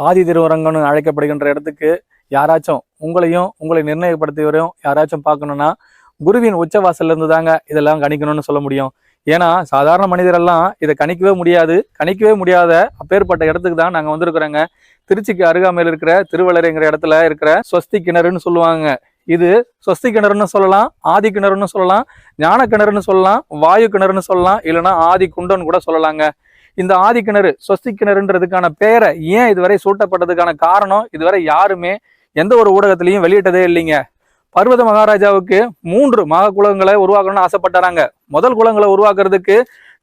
ஆதி திருவரங்கம்னு அழைக்கப்படுகின்ற இடத்துக்கு யாராச்சும் உங்களையும் உங்களை நிர்ணயப்படுத்தியவரையும் யாராச்சும் பார்க்கணும்னா குருவின் உச்சவாசல்ல இருந்து தாங்க இதெல்லாம் கணிக்கணும்னு சொல்ல முடியும். ஏன்னா சாதாரண மனிதரெல்லாம் இதை கணிக்கவே முடியாத அப்பேற்பட்ட இடத்துக்கு தான் நாங்கள் வந்திருக்கிறோங்க. திருச்சிக்கு அருகாமையில் இருக்கிற திருவள்ளரைங்கிற இடத்துல இருக்கிற ஸ்வஸ்தி கிணறுன்னு சொல்லுவாங்க. இது ஸ்வஸ்தி கிணறுன்னு சொல்லலாம், ஆதி கிணறுன்னு சொல்லலாம், ஞான கிணறுன்னு சொல்லலாம், வாயு கிணறுன்னு சொல்லலாம், இல்லைன்னா ஆதி குண்டன்னு கூட சொல்லலாங்க. இந்த ஆதி கிணறு ஸ்வஸ்தி கிணறுன்றதுக்கான பேரை ஏன் இதுவரை சூட்டப்பட்டதுக்கான காரணம் இதுவரை யாருமே எந்த ஒரு ஊடகத்திலையும் வெளியிட்டதே இல்லைங்க. பர்வத மகாராஜாவுக்கு 3 மகா குலங்களை உருவாக்கணும்னு ஆசைப்பட்டாராங்க. முதல் குலங்களை உருவாக்குறதுக்கு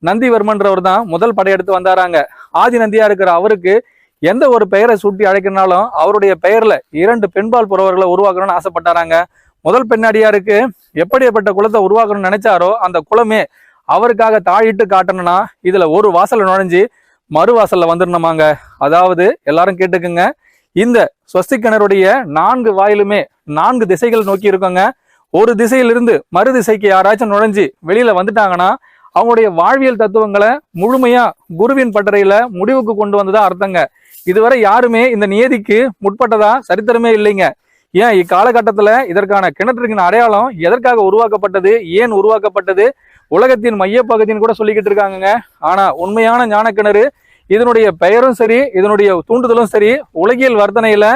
நந்திவர்மன்றவர் தான் முதல் படையெடுத்து வந்தாராங்க. ஆதி நந்தியா இருக்கிற அவருக்கு எந்த ஒரு பெயரை சூட்டி அழைக்கனாலும் அவருடைய பெயர்ல 2 பெண்பால் புறவர்களை உருவாக்கணும்னு ஆசைப்பட்டாராங்க. முதல் பெண்ணடியாருக்கு எப்படிப்பட்ட குலத்தை உருவாக்கணும்னு நினைச்சாரோ அந்த குலமே அவருக்காக தாழிட்டு காட்டணும்னா இதுல ஒரு வாசல்ல நுழைஞ்சு மறு வாசல்ல வந்துடணுமாங்க. அதாவது எல்லாரும் கேட்டுக்குங்க, இந்த ஸ்வஸ்தி கிணறுடைய 4 வாயிலுமே 4 திசைகள் நோக்கி இருக்கோங்க. ஒரு திசையிலிருந்து மறு திசைக்கு யாராச்சும் நுழைஞ்சு வெளியில வந்துட்டாங்கன்னா அவங்களுடைய வாழ்வியல் தத்துவங்களை முழுமையா குருவின் பட்டறையில முடிவுக்கு கொண்டு வந்ததா அர்த்தங்க. இதுவரை யாருமே இந்த நியதிக்கு முற்பட்டதா சரித்திரமே இல்லைங்க. ஏன் இக்காலகட்டத்துல இதற்கான கிணற்றுக்கின் அடையாளம் எதற்காக உருவாக்கப்பட்டது, ஏன் உருவாக்கப்பட்டது, உலகத்தின் மையப்பகுதின்னு கூட சொல்லிக்கிட்டு இருக்காங்க. ஆனா உண்மையான ஞான கிணறு, இதனுடைய பெயரும் சரி இதனுடைய தூண்டுதலும் சரி, உலகியல் வர்த்தனையில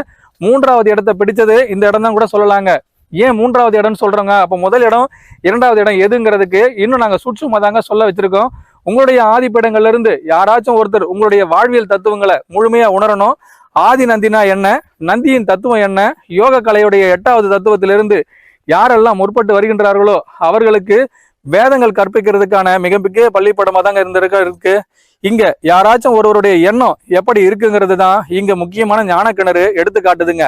3வது இடத்தை பிடிச்சது இந்த இடம் தான் கூட சொல்லலாங்க. ஏன் 3வது இடம்னு சொல்றோங்க? அப்ப முதல் இடம் 2வது இடம் எதுங்கிறதுக்கு இன்னும் நாங்க சுற்றுமா தாங்க சொல்ல வச்சிருக்கோம். உங்களுடைய ஆதிப்பீடங்கள்ல இருந்து யாராச்சும் ஒருத்தர் உங்களுடைய வாழ்வியல் தத்துவங்களை முழுமையா உணரணும். ஆதி நந்தினா என்ன, நந்தியின் தத்துவம் என்ன, யோக கலையுடைய 8வது தத்துவத்திலிருந்து யாரெல்லாம் முற்பட்டு வருகின்றார்களோ அவர்களுக்கு வேதங்கள் கற்பிக்கிறதுக்கான மிகப்பெரிய பள்ளிப்படமா தாங்க இருக்கு. இங்க யாராச்சும் ஒருவருடைய எண்ணம் எப்படி இருக்குங்கிறது தான் இங்க முக்கியமான ஞான கிணறு எடுத்து காட்டுதுங்க.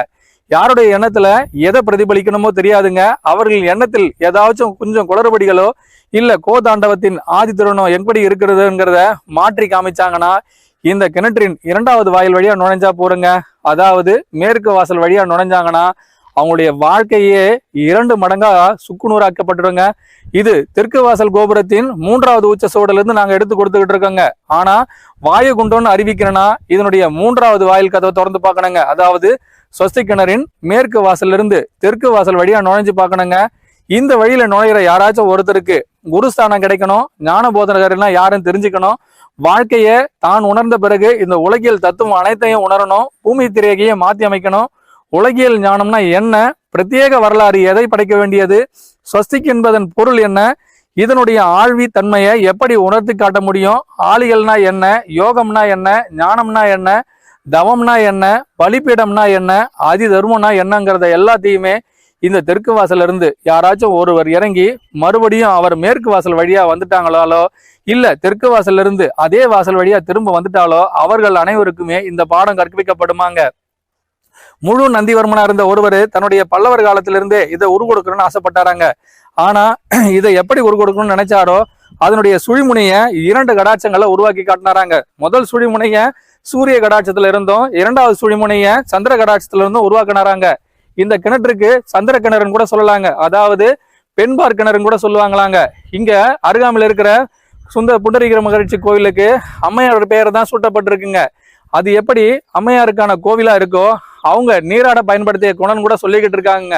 யாருடைய எண்ணத்துல எதை பிரதிபலிக்கணுமோ தெரியாதுங்க. அவர்கள் எண்ணத்தில் ஏதாச்சும் கொஞ்சம் குளறுபடிகளோ இல்ல கோதாண்டவத்தின் ஆதி திருணம் எப்படி இருக்கிறதுங்கிறத மாற்றி காமிச்சாங்கன்னா இந்த கிணற்றின் 2வது வாயில் வழியா நுழைஞ்சா போறங்க. அதாவது மேற்கு வாசல் வழியா நுழைஞ்சாங்கன்னா அவங்களுடைய வாழ்க்கையே 2 மடங்கா சுக்குநூறாக்கப்பட்டுருங்க. இது தெற்கு வாசல் கோபுரத்தின் 3வது உச்ச சோடல இருந்து நாங்க எடுத்து கொடுத்துக்கிட்டு இருக்கோங்க. ஆனா வாயு குண்டோன்னு அறிவிக்கிறேன்னா இதனுடைய 3வது வாயில் கதவை திறந்து பார்க்கணுங்க. அதாவது ஸ்வஸ்தி கிணறின் மேற்கு வாசல்ல இருந்து தெற்கு வாசல் வழியா நுழைஞ்சு பார்க்கணுங்க. இந்த வழியில நுழைகிற யாராச்சும் ஒருத்தருக்கு குருஸ்தானம் கிடைக்கணும், ஞான போதனகர்னா யாருன்னு தெரிஞ்சுக்கணும், வாழ்க்கைய தான் உணர்ந்த பிறகு இந்த உலகியல் தத்துவம் அனைத்தையும் உணரணும், பூமி திரையகையை மாற்றி அமைக்கணும். உலகியல் ஞானம்னா என்ன, பிரத்யேக வரலாறு எதை படைக்க வேண்டியது, ஸ்வஸ்திக் என்பதன் பொருள் என்ன, இதனுடைய ஆழ்வி தன்மையை எப்படி உணர்த்தி காட்ட முடியும், ஆளிகள்னா என்ன, யோகம்னா என்ன, ஞானம்னா என்ன, தவம்னா என்ன, பலிப்பீடம்னா என்ன, ஆதி தர்மம்னா என்னங்கிறத எல்லாத்தையுமே இந்த தெற்கு வாசல்ல இருந்து யாராச்சும் ஒருவர் இறங்கி மறுபடியும் அவர் மேற்கு வாசல் வழியா வந்துட்டாங்களோ இல்ல தெற்கு வாசல்ல இருந்து அதே வாசல் வழியா திரும்ப வந்துட்டாலோ அவர்கள் அனைவருக்குமே இந்த பாடம் கற்பிக்கப்படுமாங்க. முழு நந்திவர்மனா இருந்த ஒருவர் தன்னுடைய பல்லவர் காலத்திலிருந்தே இதை உருகொடுக்கணும்னு ஆசைப்பட்டாராங்க. ஆனா இதை எப்படி உருகொடுக்கணும்னு நினைச்சாரோ அதனுடைய சுழிமுனைய 2 கடாட்சங்களை உருவாக்கி காட்டினாராங்க. முதல் சுழிமுனைய சூரிய கடாட்சத்துல இருந்தும் 2வது சுழிமுனைய சந்திர கடாட்சத்துல இருந்தும் உருவாக்கினாராங்க. இந்த கிணற்றுக்கு சந்திர கிணறுன்னு கூட சொல்லலாங்க, அதாவது பெண்பார் கிணறுன்னு கூட சொல்லுவாங்களாங்க. இங்க அருகாமையில் இருக்கிற புண்டரீகர மகிழ்ச்சி கோவிலுக்கு அம்மையாரோட பெயர் தான் சூட்டப்பட்டிருக்குங்க. அது எப்படி அம்மையாருக்கான கோவிலா இருக்கோ அவங்க நீராட பயன்படுத்திய குணம் கூட சொல்லிக்கிட்டு இருக்காங்க.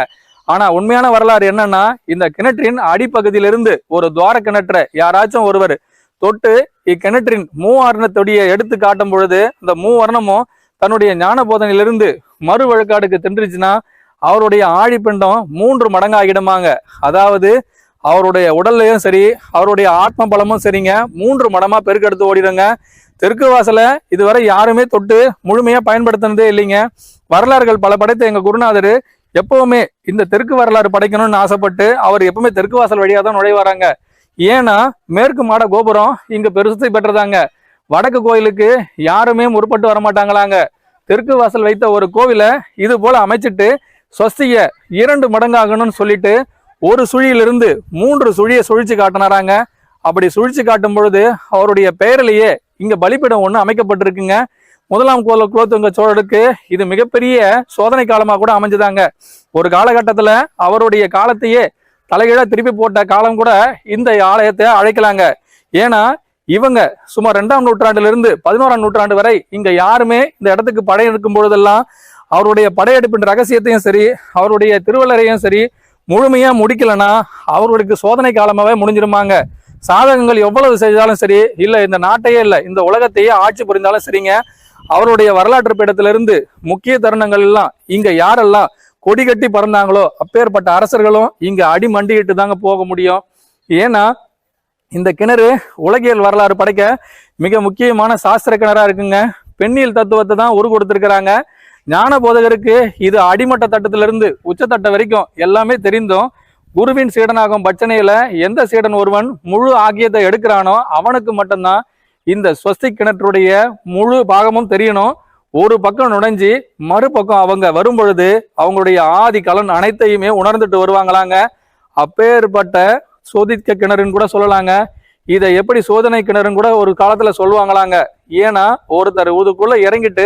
ஆனா உண்மையான வரலாறு என்னன்னா இந்த கிணற்றின் அடிப்பகுதியிலிருந்து ஒரு துவார கிணற்றை யாராச்சும் ஒருவர் தொட்டு இக்கிணற்றின் மூவர்ணத்துடைய எடுத்து காட்டும் பொழுது இந்த மூவர்ணமும் தன்னுடைய ஞான போதனையிலிருந்து மறு வழக்காடுக்கு தின்றுச்சுன்னா அவருடைய ஆழிப்பிண்டம் 3 மடங்காகிடுமாங்க. அதாவது அவருடைய உடல்லையும் சரி அவருடைய ஆத்ம பலமும் சரிங்க 3 மடமா பெருக்கெடுத்து ஓடிடுங்க. தெற்கு வாசல இதுவரை யாருமே தொட்டு முழுமையா பயன்படுத்தினதே இல்லைங்க. வரலாறுகள் பல படைத்த எங்க குருநாதர் எப்பவுமே இந்த தெற்கு வரலாறு படைக்கணும்னு ஆசைப்பட்டு அவர் எப்பவுமே தெற்கு வாசல் வழியா தான் நுழைவாராங்க. ஏன்னா மேற்கு மாட கோபுரம் இங்க பெருசை பெற்றதாங்க. வடக்கு கோயிலுக்கு யாருமே முற்பட்டு வரமாட்டாங்களாங்க. தெற்கு வாசல் வைத்த ஒரு கோவிலை இது போல அமைச்சிட்டு ஸ்வஸ்திய 2 மடங்காகணும்னு சொல்லிட்டு ஒரு சுழியிலிருந்து 3 சுழியை சுழிச்சு காட்டினாராங்க. அப்படி சுழிச்சு காட்டும் பொழுது அவருடைய பெயரிலேயே இங்க பலிப்பீடம் ஒண்ணு அமைக்கப்பட்டிருக்குங்க. முதலாம் குலோத்துங்க சோழருக்கு இது மிகப்பெரிய சோதனை காலமா கூட அமைஞ்சுதாங்க. ஒரு காலகட்டத்துல அவருடைய காலத்தையே தலைகீழா திருப்பி போட்ட காலம் கூட இந்த ஆலயத்தை அழைக்கலாங்க. ஏன்னா இவங்க சுமார் 2ஆம் நூற்றாண்டிலிருந்து 11ஆம் நூற்றாண்டு வரை இங்க யாருமே இந்த இடத்துக்கு படையெடுக்கும் பொழுதெல்லாம் அவருடைய படையெடுப்பின் ரகசியத்தையும் சரி, அவருடைய திருவள்ளரையும் சரி முழுமையா முடிக்கலன்னா அவர்களுக்கு சோதனை காலமாவே முடிஞ்சிருமாங்க. சாதகங்கள் எவ்வளவு செய்தாலும் சரி, இல்ல இந்த நாட்டையே இல்ல இந்த உலகத்தையே ஆட்சி புரிந்தாலும் சரிங்க, அவருடைய வரலாற்று பீடத்திலிருந்து முக்கிய தருணங்கள் எல்லாம் இங்க யாரெல்லாம் கொடி கட்டி பறந்தாங்களோ அப்பேற்பட்ட அரசர்களும் இங்க அடி மண்டிட்டு தாங்க போக முடியும். ஏன்னா இந்த கிணறு உலகியல் வரலாறு படைக்க மிக முக்கியமான சாஸ்திர கிணறா இருக்குங்க. பெண்ணியல் தத்துவத்தை தான் உரு கொடுத்திருக்கிறாங்க. ஞான போதகருக்கு இது அடிமட்ட தட்டத்திலிருந்து உச்சத்தட்ட வரைக்கும் எல்லாமே தெரிந்தும் குருவின் சீடனாகும் பட்சணையில எந்த சீடன் ஒருவன் முழு ஆகியத்தை எடுக்கிறானோ அவனுக்கு மட்டும்தான் இந்த ஸ்வஸ்தி கிணற்றுடைய முழு பாகமும் தெரியணும். ஒரு பக்கம் நுழைஞ்சி மறுபக்கம் அவங்க வரும் பொழுது அவங்களுடைய ஆதி கலன் அனைத்தையுமே உணர்ந்துட்டு வருவாங்களாங்க. அப்பேற்பட்ட சோதிக்க கிணறுன்னு கூட சொல்லலாங்க. இதை எப்படி சோதனை கிணறுன்னு கூட ஒரு காலத்துல சொல்லுவாங்களாங்க. ஏன்னா ஒருத்தர் இதுக்குள்ள இறங்கிட்டு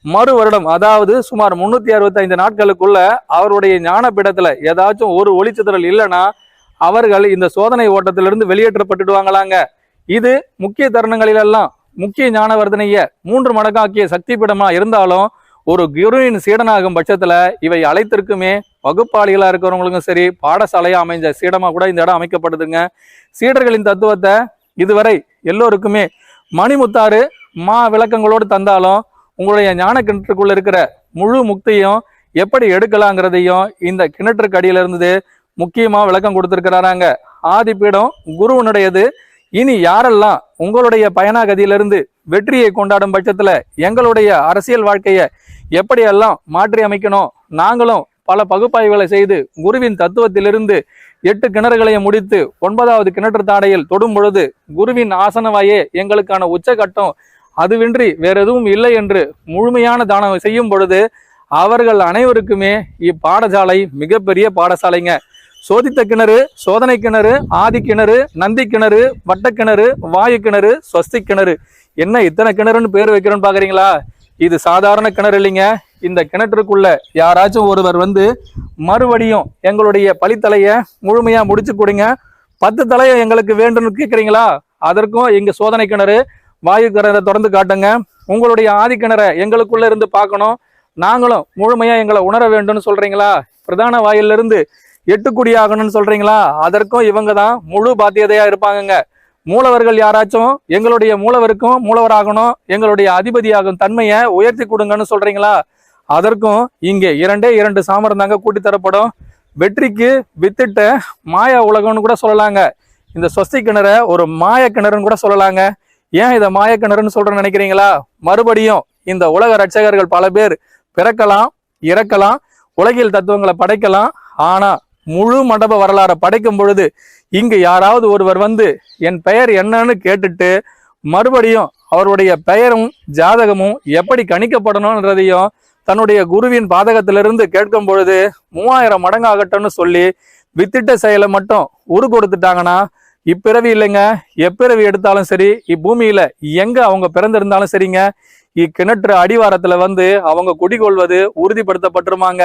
மறு வருடம், அதாவது சுமார் 365 நாட்களுக்குள்ள அவருடைய ஞான பீடத்துல ஏதாச்சும் ஒரு ஒளிச்சிதறல் இல்லைன்னா அவர்கள் இந்த சோதனை ஓட்டத்திலிருந்து வெளியேற்றப்பட்டுடுவாங்களாங்க. இது முக்கிய தருணங்களிலெல்லாம் முக்கிய ஞானவர்தனைய 3 மடங்காக்கிய சக்தி பீடமா இருந்தாலும் ஒரு குருவின் சீடனாகும் பட்சத்துல இவை அனைத்திற்குமே வகுப்பாளிகளா இருக்கிறவங்களுக்கும் சரி, பாடசாலையா அமைஞ்ச சீடமா கூட இந்த இடம் அமைக்கப்படுதுங்க. சீடர்களின் தத்துவத்தை இதுவரை எல்லோருக்குமே மணிமுத்தாறு விளக்கங்களோடு தந்தாலும் உங்களுடைய ஞான கிணற்றுக்குள்ள இருக்கிற முழு முக்தியும் எப்படி எடுக்கலாங்கிறதையும் இந்த கிணற்றுக்கு அடியில இருந்து முக்கியமா விளக்கம் கொடுத்திருக்கிறாராங்க. ஆதி பீடம் குருவனுடையது. இனி யாரெல்லாம் உங்களுடைய பயணாகதியிலிருந்து வெற்றியை கொண்டாடும் பட்சத்துல எங்களுடைய அரசியல் வாழ்க்கையை எப்படியெல்லாம் மாற்றி அமைக்கணும், நாங்களும் பல பகுப்பாய்வுகளை செய்து குருவின் தத்துவத்திலிருந்து 8 கிணறுகளையும் முடித்து 9வது கிணற்று தாடையில் தொடும் பொழுது குருவின் ஆசனவாயே எங்களுக்கான உச்சகட்டம், அதுவின்றி வேற எதுவும் இல்லை என்று முழுமையான தானம் செய்யும் பொழுது அவர்கள் அனைவருக்குமே இப்பாடசாலை மிகப்பெரிய பாடசாலைங்க. சோதித்த கிணறு, சோதனை கிணறு, ஆதி கிணறு, நந்தி கிணறு, வட்டக்கிணறு, வாயு கிணறு, ஸ்வஸ்தி கிணறு, என்ன இத்தனை கிணறுன்னு பேர் வைக்கிறோன்னு பாக்குறீங்களா? இது சாதாரண கிணறு இல்லைங்க. இந்த கிணற்றுக்குள்ள யாராச்சும் ஒருவர் வந்து மறுபடியும் எங்களுடைய பழித்தலைய முழுமையா முடிச்சு கொடுங்க, 10 தலையை எங்களுக்கு வேண்டும்னு கேட்குறீங்களா? அதற்கும் இங்க சோதனை கிணறு, வாயு கிணறை தொடர்ந்து காட்டுங்க. உங்களுடைய ஆதி கிணறை எங்களுக்குள்ள இருந்து பார்க்கணும், நாங்களும் முழுமையா எங்களை உணர வேண்டும்னு சொல்றீங்களா? பிரதான வாயிலிருந்து 8 குடி ஆகணும்னு சொல்றீங்களா? அதற்கும் இவங்க தான் முழு பாத்தியதையா இருப்பாங்கங்க. மூலவர்கள் யாராச்சும் எங்களுடைய மூலவருக்கும் மூலவராகணும், எங்களுடைய அதிபதியாகும் தன்மையை உயர்த்தி கொடுங்கன்னு சொல்றீங்களா? அதற்கும் இங்கே 2 சாமரம் தாங்க கூட்டி தரப்படும். வெற்றிக்கு வித்திட்ட மாயா உலகம்னு கூட சொல்லலாங்க. இந்த ஸ்வஸ்தி கிணறை ஒரு மாய கிணறுன்னு கூட சொல்லலாங்க. ஏன் இதை மாய கிணறுன்னு சொல்றேன்னு நினைக்கிறீங்களா? மறுபடியும் இந்த உலக ரட்சகர்கள் பல பேர் பிறக்கலாம், இறக்கலாம், உலகியல் தத்துவங்களை படைக்கலாம். ஆனா முழு மண்டப வரலாறை படைக்கும் பொழுது இங்கு யாராவது ஒருவர் வந்து என் பெயர் என்னன்னு கேட்டுட்டு மறுபடியும் அவருடைய பெயரும் ஜாதகமும் எப்படி கணிக்கப்படணும்ன்றதையும் தன்னுடைய குருவின் பாதகத்திலிருந்து கேட்கும் பொழுது 3000 மடங்காகட்டும்னு சொல்லி வித்திட்ட செயலை மட்டும் உரு கொடுத்துட்டாங்கன்னா இப்பிறவி இல்லைங்க, எப்பிறவி எடுத்தாலும் சரி, இப்பூமியில எங்க அவங்க பிறந்திருந்தாலும் சரிங்க, இக்கிணற்று அடிவாரத்துல வந்து அவங்க குடிகொள்வது உறுதிப்படுத்தப்பட்டிருமாங்க.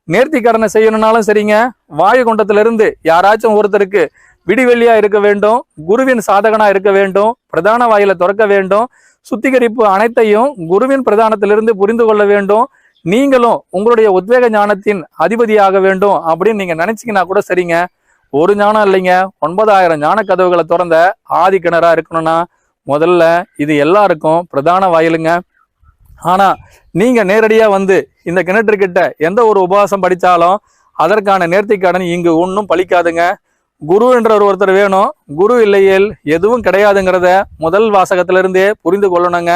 நேர்த்தி கடனை செய்யணும்னாலும் சரிங்க, வாயு குண்டத்திலிருந்து யாராச்சும் ஒருத்தருக்கு விடிவெள்ளியா இருக்க வேண்டும், குருவின் சாதகனா இருக்க வேண்டும், பிரதான வாயில திறக்க வேண்டும், சுத்திகரிப்பு அனைத்தையும் குருவின் பிரதானத்திலிருந்து புரிந்து கொள்ள வேண்டும், நீங்களும் உங்களுடைய உத்வேக ஞானத்தின் அதிபதியாக வேண்டும் அப்படின்னு நீங்க நினைச்சீங்கன்னா கூட சரிங்க. ஒரு ஞானம் இல்லைங்க, 9000 ஞான கதவுகளை திறந்த ஆதி கிணறா இருக்கணும்னா முதல்ல இது எல்லாருக்கும் பிரதான வாயிலுங்க. ஆனா நீங்க நேரடியா வந்து இந்த கிணற்றுக்கிட்ட எந்த ஒரு உபவாசம் படிச்சாலும் அதற்கான நேர்த்தி கடன் இங்கு ஒன்றும் பலிக்காதுங்க. குரு என்ற ஒருத்தர் வேணும், குரு இல்லையேல் எதுவும் கிடையாதுங்கிறத முதல் வாசகத்திலிருந்தே புரிந்து கொள்ளணுங்க.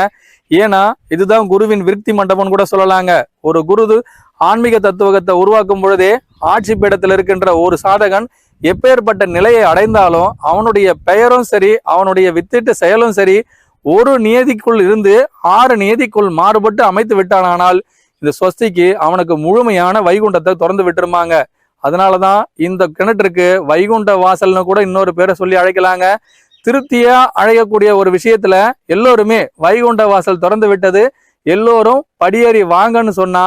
ஏன்னா இதுதான் குருவின் விருத்தி மண்டபம்னு கூட சொல்லலாங்க. ஒரு குரு ஆன்மீக தத்துவத்தை உருவாக்கும் பொழுதே ஆட்சி பீடத்தில் இருக்கின்ற ஒரு சாதகன் எப்பேற்பட்ட நிலையை அடைந்தாலும் அவனுடைய பெயரும் சரி, அவனுடைய வித்திட்ட செயலும் சரி, ஒரு நியதிக்குள் இருந்து 6 நியதிக்குள் மாறுபட்டு அமைத்து விட்டானால் இந்த ஸ்வஸ்திக்கு அவனுக்கு முழுமையான வைகுண்டத்தை திறந்து விட்டுருமாங்க. அதனாலதான் இந்த கிணற்றுக்கு வைகுண்ட வாசல்னு கூட இன்னொரு பேரை சொல்லி அழைக்கலாங்க. திருப்தியா அழைக்கக்கூடிய ஒரு விஷயத்துல எல்லோருமே வைகுண்ட வாசல் திறந்து விட்டது, எல்லோரும் படியேறி வாங்கன்னு சொன்னா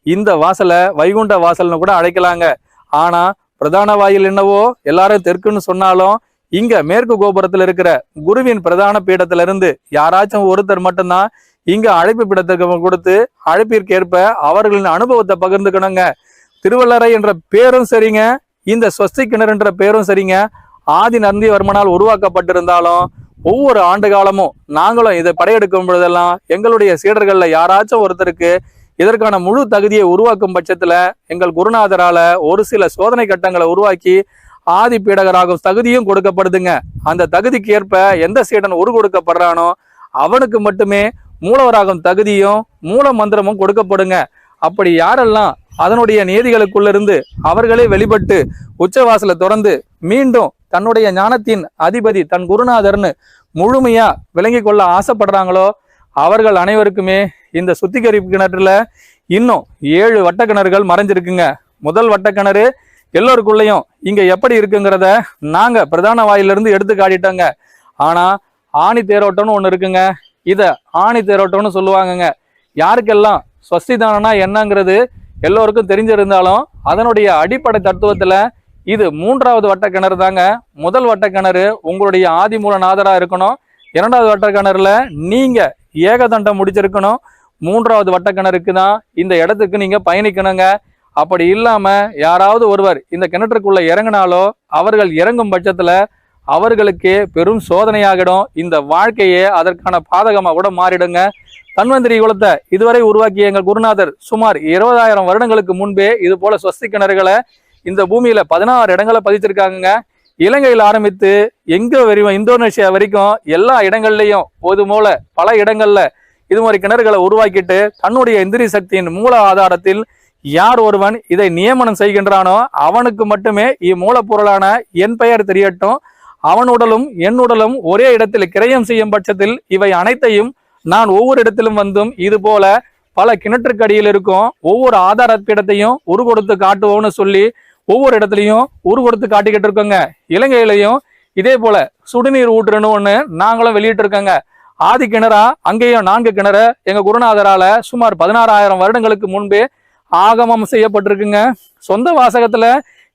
இந்த வாசலை வைகுண்ட வாசல்னு கூட அழைக்கலாங்க. ஆனா பிரதான வாயில் என்னவோ எல்லாரும் தெற்குன்னு சொன்னாலும் இங்க மேற்கு கோபுரத்துல இருக்கிற குருவின் பிரதான பீடத்திலிருந்து யாராச்சும் ஒருத்தர் மட்டும்தான் இங்க அழைப்பு பீடத்துக்கு கொடுத்து அழைப்பிற்கேற்ப அவர்களின் அனுபவத்தை பகிர்ந்துக்கணுங்க. திருவள்ளரை என்ற பேரும் சரிங்க, இந்த ஸ்வஸ்தி கிணறு என்ற பேரும் சரிங்க, ஆதி நந்திவர்மனால் உருவாக்கப்பட்டிருந்தாலும் ஒவ்வொரு ஆண்டு காலமும் நாங்களும் இதை படையெடுக்கும் பொழுதெல்லாம் எங்களுடைய சீடர்கள்ல யாராச்சும் ஒருத்தருக்கு இதற்கான முழு தகுதியை உருவாக்கும் பட்சத்துல எங்கள் குருநாதரால ஒரு சில சோதனை கட்டங்களை உருவாக்கி ஆதி பீடகராகும் தகுதியும் கொடுக்கப்படுதுங்க. அந்த தகுதிக்கு ஏற்ப எந்த சீடன் உரு கொடுக்கப்படுறானோ அவனுக்கு மட்டுமே மூலவராகும் தகுதியும் மூல மந்திரமும் கொடுக்கப்படுங்க. அப்படி யாரெல்லாம் அதனுடைய நியதிகளுக்குள்ள இருந்து அவர்களே வெளிப்பட்டு உச்சவாசலை திறந்து மீண்டும் தன்னுடைய ஞானத்தின் அதிபதி தன் குருநாதர்னு முழுமையா விளங்கி கொள்ள ஆசைப்படுறாங்களோ அவர்கள் அனைவருக்குமே இந்த சுத்திகரிப்பு கிணற்றுல இன்னும் 7 வட்டக்கிணறுகள் மறைஞ்சிருக்குங்க. முதல் வட்டக்கிணறு எல்லோருக்குள்ளயும் இங்க எப்படி இருக்குங்கிறத நாங்க பிரதான வாயிலிருந்து எடுத்து காட்டிட்டோங்க. ஆனா ஆணி தேரோட்டம்னு ஒண்ணு இருக்குங்க. இத ஆணி தேரோட்டம்னு சொல்லுவாங்கங்க. யாருக்கெல்லாம் ஸ்வஸ்திதானம்னா என்னங்கிறது எல்லோருக்கும் தெரிஞ்சிருந்தாலும் அதனுடைய அடிப்படை தத்துவத்துல இது 3வது வட்டக்கிணறு தாங்க. முதல் வட்டக்கிணறு உங்களுடைய ஆதி மூலநாதரா இருக்கணும். 2வது வட்டக்கிணறுல நீங்க ஏகதண்டம் முடிச்சிருக்கணும். 3வது வட்டக்கிணறுக்கு தான் இந்த இடத்துக்கு நீங்க பயணிக்கணுங்க. அப்படி இல்லாம யாராவது ஒருவர் இந்த கிணற்றுக்குள்ள இறங்கினாலோ அவர்கள் இறங்கும் பட்சத்துல அவர்களுக்கு பெரும் சோதனையாகிடும். இந்த வாழ்க்கையே அதற்கான பாதகமா கூட மாறிடுங்க. தன்வந்திரி குலத்தை இதுவரை உருவாக்கிய எங்கள் குருநாதர் சுமார் 20,000 வருடங்களுக்கு முன்பே இது போல ஸ்வஸ்தி கிணறுகளை இந்த பூமியில 16 இடங்களை பதிச்சிருக்காங்க. இலங்கையில் ஆரம்பித்து எங்க வரையும் இந்தோனேஷியா வரைக்கும் எல்லா இடங்கள்லயும் போது போல பல இடங்கள்ல இது மாதிரி கிணறுகளை உருவாக்கிட்டு தன்னுடைய இந்திரிய சக்தியின் மூல ஆதாரத்தில் யார் ஒருவன் இதை நியமனம் செய்கின்றானோ அவனுக்கு மட்டுமே இம்மூலப்பொருளான என் பெயர் தெரியட்டும், அவன் உடலும் என் உடலும் ஒரே இடத்தில் கிரயம் செய்யும் பட்சத்தில் இவை அனைத்தையும் நான் ஒவ்வொரு இடத்திலும் வந்தும் இது போல பல கிணற்றுக்கடியில் இருக்கும் ஒவ்வொரு ஆதார பீடத்தையும் உரு கொடுத்து காட்டுவோம்னு சொல்லி ஒவ்வொரு இடத்துலையும் உரு கொடுத்து காட்டிக்கிட்டு இருக்கோங்க. இலங்கையிலையும் இதே போல சுடுநீர் ஊற்றுன்னு ஒண்ணு நாங்களும் வெளியிட்டு இருக்கோங்க. ஆதி கிணறா அங்கேயும் 4 கிணறு எங்க குருநாதரால சுமார் 16,000 வருடங்களுக்கு முன்பே ஆகமம் செய்யப்பட்டிருக்குங்க. சொந்த வாசகத்துல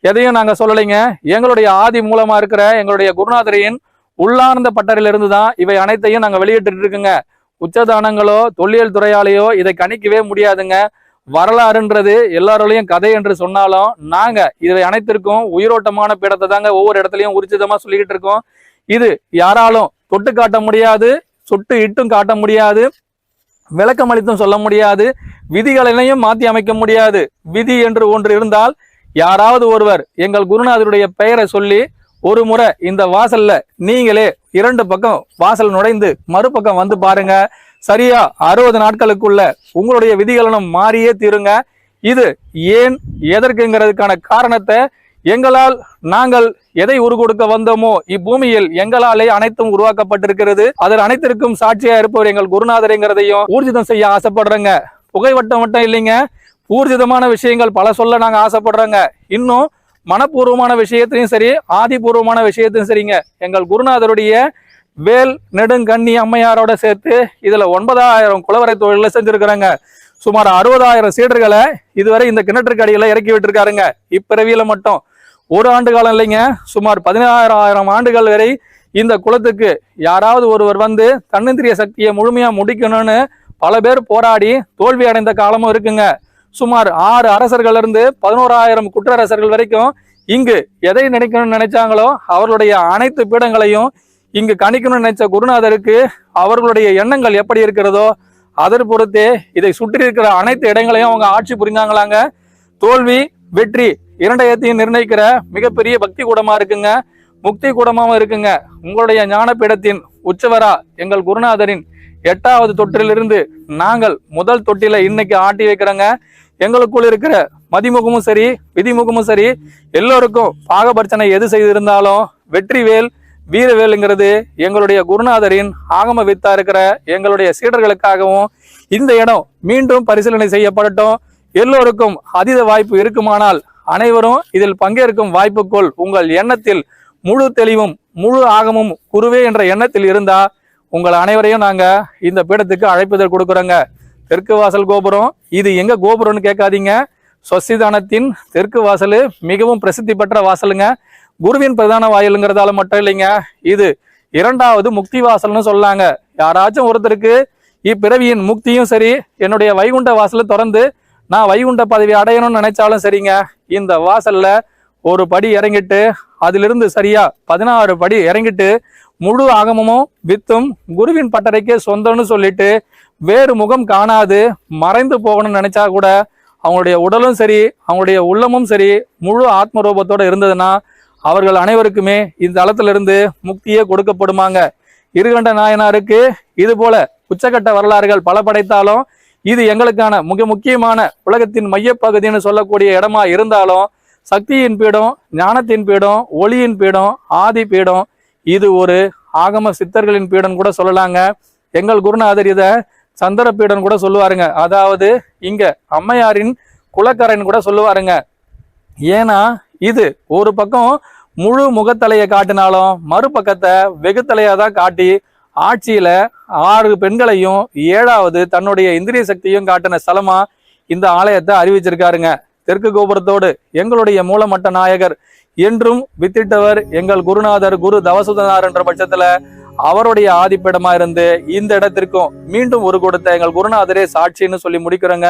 எதையும் நாங்க சொல்லலைங்க. எங்களுடைய ஆதி மூலமா இருக்கிற எங்களுடைய குருநாதரின் உள்ளார்ந்த பட்டறையிலிருந்து தான் இவை அனைத்தையும் நாங்க வெளியிட்டு இருக்குங்க. உச்சதானங்களோ தொல்லியல் துறையாலேயோ இதை கணிக்கவே முடியாதுங்க. வரலாறுன்றது எல்லாரோடையும் கதை என்று சொன்னாலும் நாங்க இதை அனைத்திற்கும் உயிரோட்டமான பீடத்தை தாங்க ஒவ்வொரு இடத்துலயும் உரிச்சிதமா சொல்லிக்கிட்டு இருக்கோம். இது யாராலும் தொட்டு காட்ட முடியாது, சுட்டு இட்டும் காட்ட முடியாது, விளக்கம் அளித்தும் சொல்ல முடியாது, விதிகளையும் மாற்றி அமைக்க முடியாது. விதி என்று ஒன்று இருந்தால் யாராவது ஒருவர் எங்கள் குருநாதருடைய பெயரை சொல்லி ஒரு முறை இந்த வாசல்ல நீங்களே 2 பக்கம் வாசல் நுழைந்து மறுபக்கம் வந்து பாருங்க. சரியா 60 நாட்களுக்குள்ள உங்களுடைய விதிகளும் மாறியே தீருங்க. இது ஏன் எதற்குங்கிறதுக்கான காரணத்தை எங்களால் நாங்கள் எதை உரு கொடுக்க வந்தோமோ இப்பூமியில் எங்களாலே அனைத்தும் உருவாக்கப்பட்டிருக்கிறது. அதில் அனைத்திற்கும் சாட்சியா இருப்பவர் எங்கள் குருநாதருங்கிறதையும் ஊர்ஜிதம் செய்ய ஆசைப்படுறேங்க. புகைவட்டம் மட்டும் இல்லைங்க, ஊர்ஜிதமான விஷயங்கள் பல சொல்ல நாங்க ஆசைப்படுறோங்க. இன்னும் மனப்பூர்வமான விஷயத்தையும் சரி ஆதிபூர்வமான விஷயத்தையும் சரிங்க எங்கள் குருநாதருடைய வேல் நெடுங்கண்ணி அம்மையாரோட சேர்த்து இதுல 9,000 குலவரை தொழில செஞ்சிருக்கிறாங்க. சுமார் 60,000 சீடர்களை இதுவரை இந்த கிணற்றுக்கு அடியில இறக்கி விட்டுருக்காருங்க. இப்பிறவியில மட்டும் 1 ஆண்டு காலம் இல்லைங்க, சுமார் 16,000 ஆண்டுகள் வரை இந்த குலத்துக்கு யாராவது ஒருவர் வந்து தன்னிந்திரிய சக்தியை முழுமையா முடிக்கணும்னு பல பேர் போராடி தோல்வி அடைந்த காலமும் இருக்குங்க. சுமார் 6 அரசர்கள் இருந்து 11,000 குற்றரசர்கள் வரைக்கும் இங்கு எதை நினைக்கணும்னு நினைச்சாங்களோ அவர்களுடைய அனைத்து பீடங்களையும் இங்கு கணிக்கணும்னு நினைச்ச குருநாதருக்கு அவர்களுடைய எண்ணங்கள் எப்படி இருக்கிறதோ அதை பொறுத்தே இதை சுற்றி இருக்கிற அனைத்து இடங்களையும் அவங்க ஆட்சி புரிந்தாங்களாங்க. தோல்வி வெற்றி இரண்டையத்தையும் நிர்ணயிக்கிற மிகப்பெரிய பக்தி கூடமா இருக்குங்க, முக்தி கூடமாவும் இருக்குங்க. உங்களுடைய ஞானப்பீடத்தின் உச்சவரா எங்கள் குருநாதரின் 8வது தொற்றிலிருந்து நாங்கள் முதல் தொட்டில இன்னைக்கு ஆட்டி வைக்கிறோங்க. எங்களுக்குள்ள இருக்கிற மதிமுகமும் சரி விதிமுகமும் சரி எல்லோருக்கும் பாகபர்ச்சனை எது செய்திருந்தாலும் வெற்றிவேல் வீரவேலுங்கிறது எங்களுடைய குருநாதரின் ஆகம வித்தா இருக்கிற எங்களுடைய சீடர்களுக்காகவும் இந்த இடம் மீண்டும் பரிசீலனை செய்யப்படட்டும். எல்லோருக்கும் அதீத வாய்ப்பு இருக்குமானால் அனைவரும் இதில் பங்கேற்கும் வாய்ப்புக்குள் உங்கள் எண்ணத்தில் முழு தெளிவும் முழு ஆகமும் குருவே என்ற எண்ணத்தில் இருந்தா உங்கள் அனைவரையும் நாங்க இந்த பீடத்துக்கு அழைப்புதல் கொடுக்குறோங்க. தெற்கு வாசல் கோபுரம், இது எங்க கோபுரம்னு கேட்காதீங்க, ஸ்வஸ்திதானத்தின் தெற்கு வாசல் மிகவும் பிரசித்தி பெற்ற வாசலுங்க. குருவின் பிரதான வாயிலுங்கிறதால மட்டும் இல்லைங்க, இது 2வது முக்தி வாசல்னு சொல்லாங்க. யாராச்சும் ஒருத்தருக்கு இப்பிறவியின் முக்தியும் சரி, என்னுடைய வைகுண்ட வாசலை திறந்து நான் வைகுண்ட பதவி அடையணும்னு நினைச்சாலும் சரிங்க, இந்த வாசல்ல ஒரு படி இறங்கிட்டு அதிலிருந்து சரியா 16 படி இறங்கிட்டு முழு ஆகமமும் வித்தும் குருவின் பட்டறைக்கே சொந்தம்னு சொல்லிட்டு வேறு முகம் காணாது மறைந்து போகணும்னு நினைச்சா கூட அவங்களுடைய உடலும் சரி அவங்களுடைய உள்ளமும் சரி முழு ஆத்ம ரூபத்தோட இருந்ததுன்னா அவர்கள் அனைவருக்குமே இந்த தளத்திலிருந்து முக்தியே கொடுக்கப்படுமாங்க. இருகண்ட நாயனாருக்கு இது போல உச்சகட்ட வரலாறுகள் பல படைத்தாலும் இது எங்களுக்கான மிக முக்கியமான உலகத்தின் மையப்பகுதின்னு சொல்லக்கூடிய இடமா இருந்தாலும் சக்தியின் பீடம், ஞானத்தின் பீடம், ஒளியின் பீடம், ஆதி பீடம், இது ஒரு ஆகம சித்தர்களின் பீடம் கூட சொல்லலாங்க. எங்கள் குருநாதர் இதை சந்திர பீடம் கூட சொல்லுவாருங்க. அதாவது இங்க அம்மையாரின் குலக்கரைன்னு கூட சொல்லுவாருங்க. ஏன்னா இது ஒரு பக்கம் முழு முகத்தலையை காட்டினாலும் மறுபக்கத்தை வெகுத்தலையா தான் காட்டி ஆட்சியில 6 பெண்களையும் 7வது தன்னுடைய இந்திரிய சக்தியும் காட்டின ஸ்தலமா இந்த ஆலயத்தை அறிவிச்சிருக்காருங்க. தெற்கு கோபுரத்தோடு எங்களுடைய மூலமட்ட நாயகர் என்றும் வித்திட்டவர் எங்கள் குருநாதர் குரு தவசுதனார் என்ற பட்சத்துல அவருடைய ஆதிப்பீடமா இருந்து இந்த இடத்திற்கும் மீண்டும் ஒரு கொடுத்த எங்கள் குருநாதரே சாட்சின்னு சொல்லி முடிக்கிறோங்க.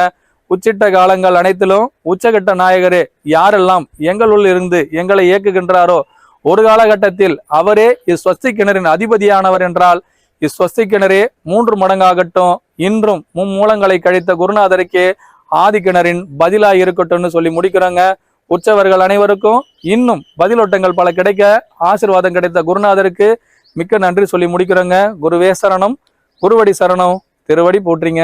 உச்சிட்ட காலங்கள் அனைத்திலும் உச்சகட்ட நாயகரே யாரெல்லாம் எங்களுள் இருந்து எங்களை இயக்குகின்றாரோ ஒரு காலகட்டத்தில் அவரே இஸ்வஸ்தி கிணறின் அதிபதியானவர் என்றால் இஸ்வஸ்தி கிணறே 3 மடங்காகட்டும். இன்றும் மும்மூலங்களை கழித்த குருநாதருக்கே ஆதி கிணறின் பதிலாக இருக்கட்டும்னு சொல்லி முடிக்கிறோங்க. உற்சவர்கள் அனைவருக்கும் இன்னும் பதிலோட்டங்கள் பல கிடைக்க ஆசீர்வாதம் கிடைத்த குருநாதருக்கு மிக்க நன்றி சொல்லி முடிக்கிறோங்க. குருவே சரணம், குருவடி சரணம், திருவடி போற்றிங்க.